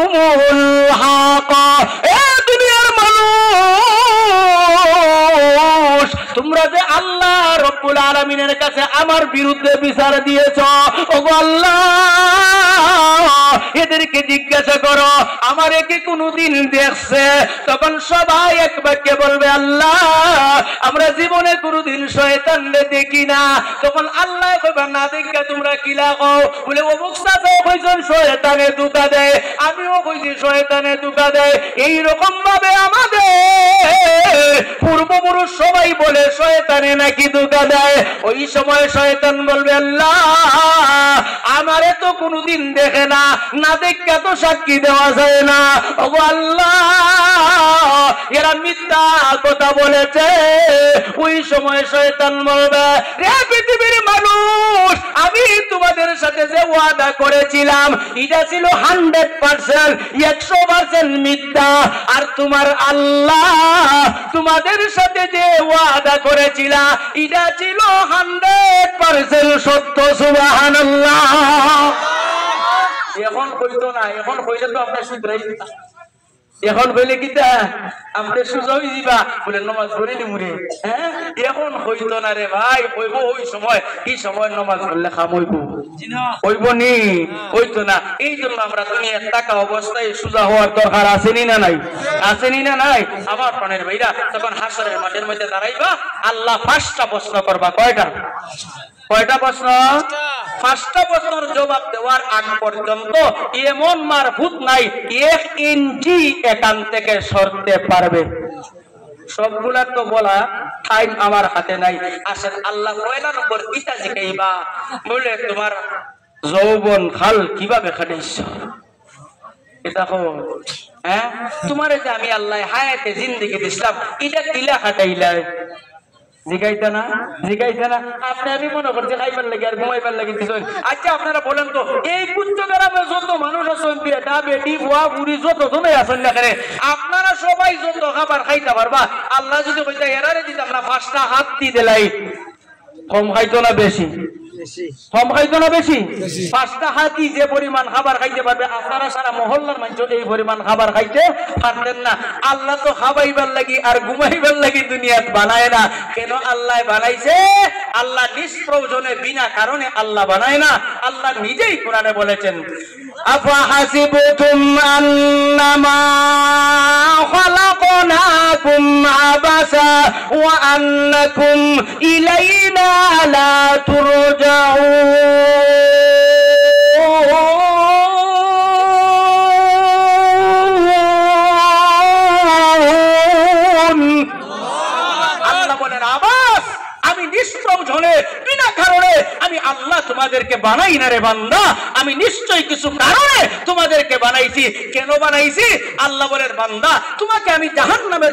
জাউমুল হক। এ দুনিয়ার মানুষ, তোমরা যে আল্লাহ রব্বুল আলামিনের কাছে আমার বিরুদ্ধে বিচার দিয়েছো, ওগো আল্লাহ এদেরকে জিজ্ঞাসা করো আমারে কি কোনদিন দেখছে? তখন সবাই এক বাক্যে বলবে আল্লাহ আমরা জীবনে কোনদিন শয়তানরে দেখি না। তখন আল্লাহ কইবা না দেখা তোমরা কি লাগো? বলে অমুক সাথে কইছেন শয়তানে ধোঁকা দেয়, আমিও কইছি শয়তানে ধোঁকা দেয়। এই রকম ভাবে আমাদের পূর্বপুরুষ সবাই বলে শয়তানে নাকি ধোঁকা দেয়। ওই সময় শয়তান বলবে আল্লাহ আমারে তো কোনদিন দেখে না, না দেখা তো সাক্ষী দেওয়া যায় না। ওগো আল্লাহ এরা মিথ্যা কথা বলেছে। ওই সময় শয়তান বলবে রে পৃথিবীর মানুষ, আমি তোমাদের সাথে যে ওয়াদা করেছিলাম এটা ছিল 100%, 100% মিথ্যা। আর তোমার আল্লাহ তোমাদের সাথে যে ওয়াদা করেছিল এটা ছিল 100% সত্য। সুবহানাল্লাহ। এখন কইতো না, এখন কইলে তো আপনি শুধরাই, এখন বলে কিতা আপনি সুযোগ দিবা বলে নামাজ পড়ে নিমুরে। হ্যাঁ এখন হইতো না রে ভাই, কইব ওই সময় কি সময় নামাজ পড়লে খাম হইব, হইব নি? হইতো না। এই জন্য আমরা দুনিয়ার টাকা অবস্থায় সোজা হওয়ার দরকার আসেনি না নাই? আসেনি না নাই? আমার প্রাণের ভাইরা তখন হাসরের মাঠের মধ্যে দাঁড়াইবা, আল্লাহ 5টা প্রশ্ন করবা। কয়টা? কয়টা প্রশ্ন? 5টা প্রশ্নের জবাব দেওয়ার আগ পর্যন্ত এমন মারফুত নাই 1 ইঞ্চি এখান থেকে সরতে পারবে। সবগুলা তো বলা টাইম আমার হাতে নাই। আসেন আল্লাহ পয়লা নম্বর ইটা জিগাইবা, বলে তোমার যৌবন খাল কিভাবে কাটাইছ এটা কো। হ্যাঁ তোমারে যে আমি আল্লাহ হায়াতে জিন্দেগি দিছিলাম এটা কিলা কাটাইলা? জিগাইতা না, জিগাইতা না। আপনি আমি মনে করছি খাইবার লাগে আর ঘুমাইবার লাগে দিছেন। আচ্ছা আপনারা বলেন তো এই কুঞ্জগ্রামে যত মানুষ আছেন, বেটা বেটি বুয়া বুড়ি যত জনে আছেন না কেন, আপনারা সবাই যত খাবার খাইতে পারবা। আল্লাহ যদি কইতা এরারে দিতাম না 5টা হাত দিয়ে দিলাই, কম খাইতো না বেশি? কম খাইতো না বেশি? 5টা হাতি যে পরিমাণ খাবার খাইতে পারবে, আপনারা সারা মহল্লার মানুষ এই পরিমাণ খাবার খাইতে পারতেন না। আল্লাহ তো খাবাইবার লাগি আর ঘুমাইবার লাগি দুনিয়াত বানায় না। কেন আল্লাহ বানাইছে? আল্লাহ নিষ্প্রয়োজনে বিনা কারণে আল্লাহ বানায় না। আল্লাহ নিজেই কোরআনে বলেছেন আফা হাসিবতুম আন্নামা খালাকনাকুম আবাসা ওয়া আন্নাকুম ইলাইনা লা আল্লাহ বলেন আবাস, আমি নিষ্প্রয়োজনে বিনা কারণে আমি আল্লাহ তোমাদেরকে বানাই না রে বান্দা, আমি নিশ্চয়ই কিছু কারণে তোমাদেরকে বানাইছি। কেন বানাইছি? আল্লাহ বলেন বান্দা তোমাকে আমি জাহান্নামের